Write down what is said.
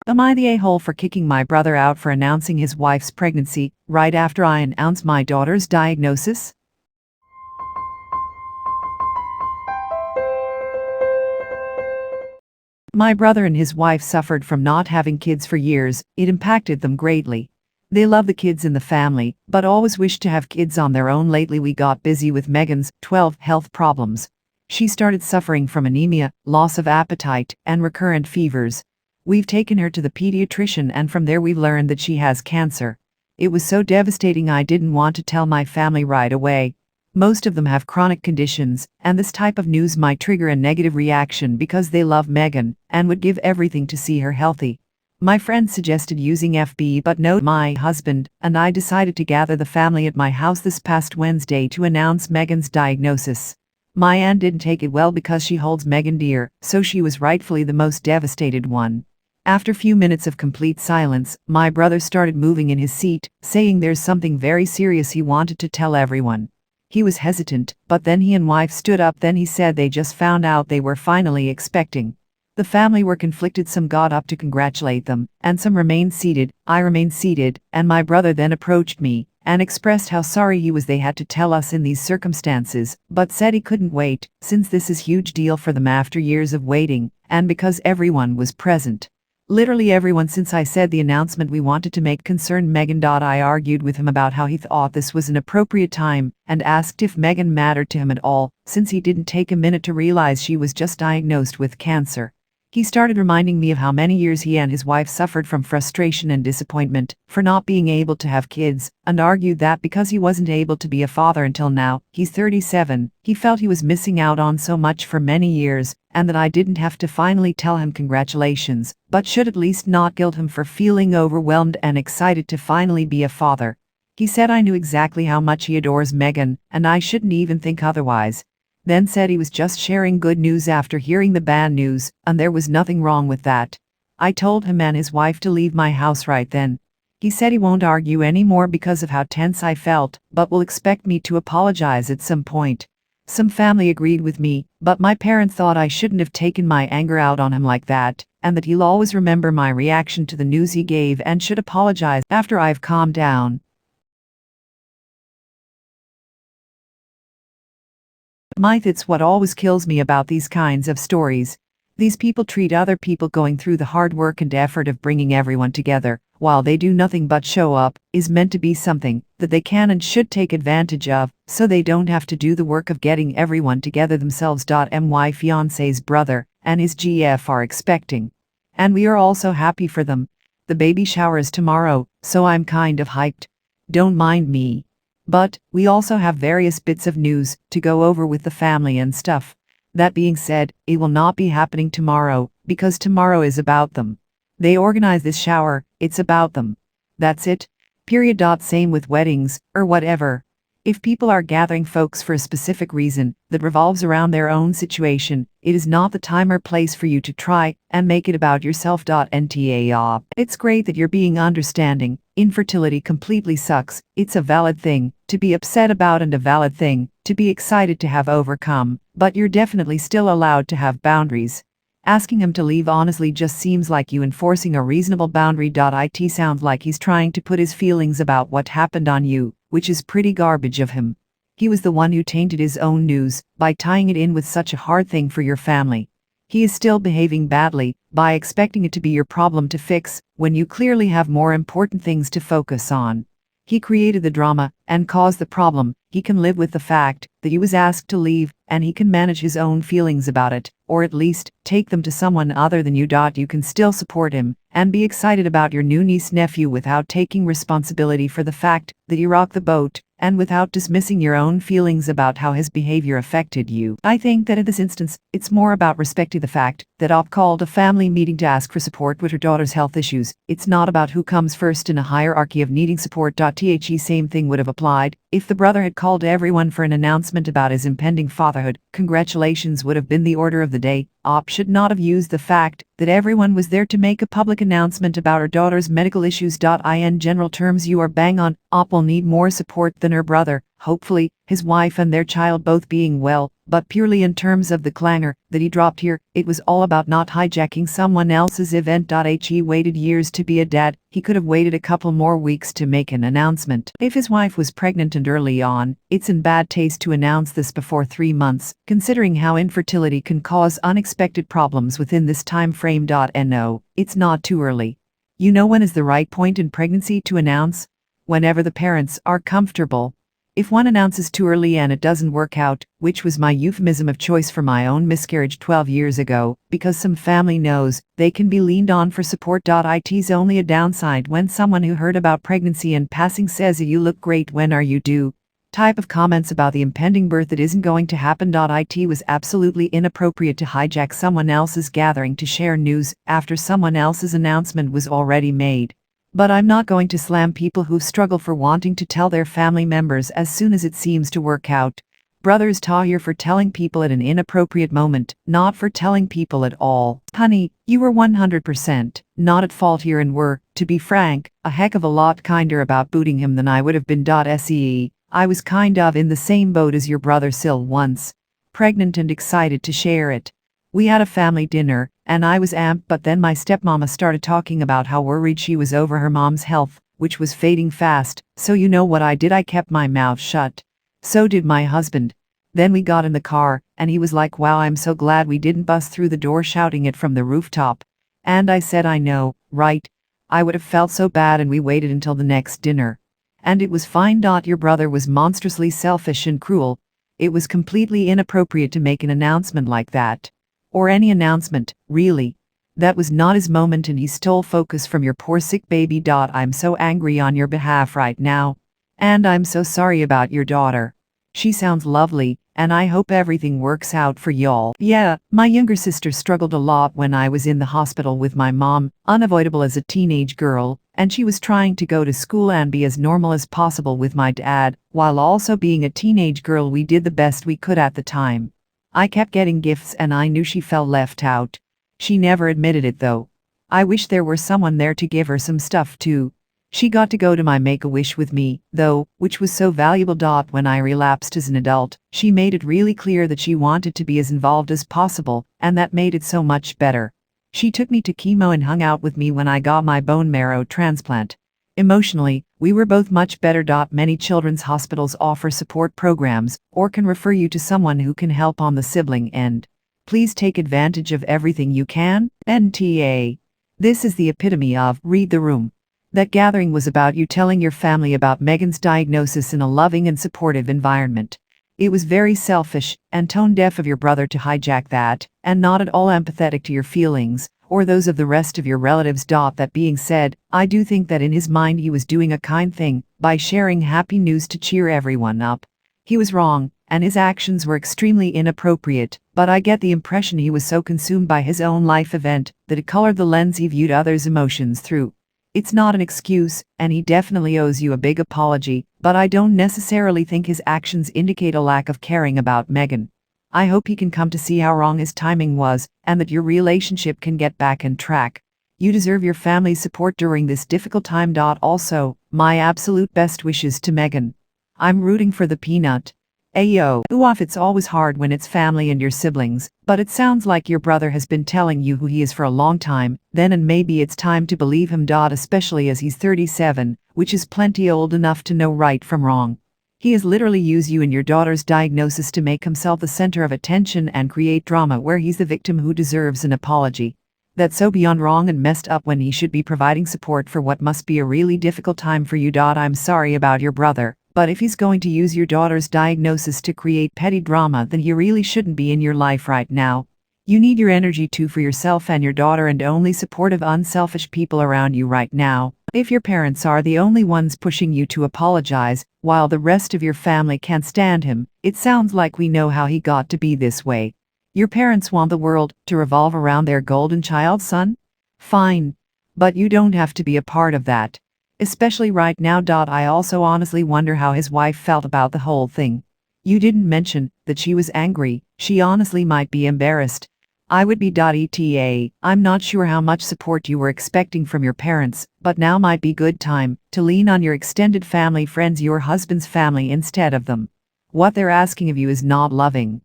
Am I the a-hole for kicking my brother out for announcing his wife's pregnancy right after I announced my daughter's diagnosis? My brother and his wife suffered from not having kids for years. It impacted them greatly. They love the kids in the family, but always wished to have kids on their own. Lately we got busy with Megan's 12 health problems. She started suffering from anemia, loss of appetite, and recurrent fevers. We've taken her to the pediatrician, and from there we've learned that she has cancer. It was so devastating I didn't want to tell my family right away. Most of them have chronic conditions, and this type of news might trigger a negative reaction because they love Megan and would give everything to see her healthy. My friend suggested using FB, but no, my husband and I decided to gather the family at my house this past Wednesday to announce Megan's diagnosis. My aunt didn't take it well because she holds Megan dear, so she was rightfully the most devastated one. After few minutes of complete silence, my brother started moving in his seat, saying there's something very serious he wanted to tell everyone. He was hesitant, but then he and wife stood up. Then he said they just found out they were finally expecting. The family were conflicted. Some got up to congratulate them, and some remained seated. I remained seated, and my brother then approached me and expressed how sorry he was they had to tell us in these circumstances, but said he couldn't wait, since this is a huge deal for them after years of waiting, and because everyone was present. Literally everyone. Since I said the announcement we wanted to make concerned Megan. I argued with him about how he thought this was an appropriate time and asked if Megan mattered to him at all, since he didn't take a minute to realize she was just diagnosed with cancer. He started reminding me of how many years he and his wife suffered from frustration and disappointment for not being able to have kids, and argued that because he wasn't able to be a father until now, he's 37, he felt he was missing out on so much for many years, and that I didn't have to finally tell him congratulations, but should at least not guilt him for feeling overwhelmed and excited to finally be a father. He said I knew exactly how much he adores Megan, and I shouldn't even think otherwise. Then said he was just sharing good news after hearing the bad news, and there was nothing wrong with that. I told him and his wife to leave my house right then. He said he won't argue anymore because of how tense I felt, but will expect me to apologize at some point. Some family agreed with me, but my parents thought I shouldn't have taken my anger out on him like that, and that he'll always remember my reaction to the news he gave and should apologize after I've calmed down. It's what always kills me about these kinds of stories. These people treat other people going through the hard work and effort of bringing everyone together, while they do nothing but show up, is meant to be something that they can and should take advantage of, so they don't have to do the work of getting everyone together themselves. My fiance's brother and his GF are expecting, and we are also happy for them. The baby shower is tomorrow, so I'm kind of hyped. Don't mind me. But we also have various bits of news to go over with the family and stuff. That being said, it will not be happening tomorrow, because tomorrow is about them. They organize this shower, it's about them. That's it. Period. Same with weddings, or whatever. If people are gathering folks for a specific reason that revolves around their own situation, it is not the time or place for you to try and make it about yourself. It's great that you're being understanding. Infertility completely sucks. It's a valid thing to be upset about and a valid thing to be excited to have overcome, but you're definitely still allowed to have boundaries. Asking him to leave honestly just seems like you enforcing a reasonable boundary. It sounds like he's trying to put his feelings about what happened on you, which is pretty garbage of him. He was the one who tainted his own news by tying it in with such a hard thing for your family. He is still behaving badly by expecting it to be your problem to fix when you clearly have more important things to focus on. He created the drama and caused the problem. He can live with the fact that he was asked to leave, and he can manage his own feelings about it, or at least take them to someone other than you. You can still support him and be excited about your new niece-nephew without taking responsibility for the fact that you rocked the boat, and without dismissing your own feelings about how his behavior affected you. I think that in this instance, it's more about respecting the fact that Op called a family meeting to ask for support with her daughter's health issues. It's not about who comes first in a hierarchy of needing support. The same thing would have applied if the brother had called everyone for an announcement about his impending fatherhood. Congratulations would have been the order of the day. Op should not have used the fact that everyone was there to make a public announcement about her daughter's medical issues. In general terms, you are bang on. Op will need more support than her brother, hopefully, his wife and their child both being well, but purely in terms of the clangor that he dropped here. It was all about not hijacking someone else's event. He waited years to be a dad. He could have waited a couple more weeks to make an announcement. If his wife was pregnant and early on, it's in bad taste to announce this before 3 months, considering how infertility can cause unexpected problems within this time frame. No, it's not too early. You know when is the right point in pregnancy to announce? Whenever the parents are comfortable. If one announces too early and it doesn't work out, which was my euphemism of choice for my own miscarriage 12 years ago, because some family knows they can be leaned on for support. It's only a downside when someone who heard about pregnancy in passing says you look great, when are you due? Type of comments about the impending birth that isn't going to happen. It was absolutely inappropriate to hijack someone else's gathering to share news after someone else's announcement was already made. But I'm not going to slam people who struggle for wanting to tell their family members as soon as it seems to work out. Brothers here for telling people at an inappropriate moment, not for telling people at all. Honey, you were 100% not at fault here and were, to be frank, a heck of a lot kinder about booting him than I would have been. I was kind of in the same boat as your brother Sil once. Pregnant and excited to share it. We had a family dinner, and I was amped, but then my stepmama started talking about how worried she was over her mom's health, which was fading fast, so you know what I did? I kept my mouth shut. So did my husband. Then we got in the car, and he was like, "Wow, I'm so glad we didn't bust through the door shouting it from the rooftop." And I said, "I know, right? I would have felt so bad," and we waited until the next dinner. And it was fine. Your brother was monstrously selfish and cruel. It was completely inappropriate to make an announcement like that. Or any announcement, really. That was not his moment, and he stole focus from your poor sick baby. I'm so angry on your behalf right now. And I'm so sorry about your daughter. She sounds lovely, and I hope everything works out for y'all. Yeah, my younger sister struggled a lot when I was in the hospital with my mom, unavoidable as a teenage girl, and she was trying to go to school and be as normal as possible with my dad, while also being a teenage girl. We did the best we could at the time. I kept getting gifts and I knew she felt left out. She never admitted it though. I wish there were someone there to give her some stuff too. She got to go to my Make-A-Wish with me, though, which was so valuable. When I relapsed as an adult, she made it really clear that she wanted to be as involved as possible, and that made it so much better. She took me to chemo and hung out with me when I got my bone marrow transplant. Emotionally, we were both much better. Many children's hospitals offer support programs, or can refer you to someone who can help on the sibling end. Please take advantage of everything you can. NTA. This is the epitome of read the room. That gathering was about you telling your family about Megan's diagnosis in a loving and supportive environment. It was very selfish and tone-deaf of your brother to hijack that, and not at all empathetic to your feelings, or those of the rest of your relatives. That being said, I do think that in his mind he was doing a kind thing by sharing happy news to cheer everyone up. He was wrong, and his actions were extremely inappropriate, but I get the impression he was so consumed by his own life event that it colored the lens he viewed others' emotions through. It's not an excuse, and he definitely owes you a big apology, but I don't necessarily think his actions indicate a lack of caring about Megan. I hope he can come to see how wrong his timing was, and that your relationship can get back on track. You deserve your family's support during this difficult time. Also, my absolute best wishes to Megan. I'm rooting for the peanut. Ayo. Oof, it's always hard when it's family and your siblings, but it sounds like your brother has been telling you who he is for a long time, then, and maybe it's time to believe him. Especially as he's 37, which is plenty old enough to know right from wrong. He has literally used you and your daughter's diagnosis to make himself the center of attention and create drama where he's the victim who deserves an apology. That's so beyond wrong and messed up when he should be providing support for what must be a really difficult time for you. I'm sorry about your brother, but if he's going to use your daughter's diagnosis to create petty drama, then he really shouldn't be in your life right now. You need your energy too for yourself and your daughter, and only supportive, unselfish people around you right now. If your parents are the only ones pushing you to apologize, while the rest of your family can't stand him, it sounds like we know how he got to be this way. Your parents want the world to revolve around their golden child, son? Fine. But you don't have to be a part of that. Especially right now. I also honestly wonder how his wife felt about the whole thing. You didn't mention that she was angry. She honestly might be embarrassed. I would be. ETA. I'm not sure how much support you were expecting from your parents, but now might be good time to lean on your extended family, friends, your husband's family instead of them. What they're asking of you is not loving.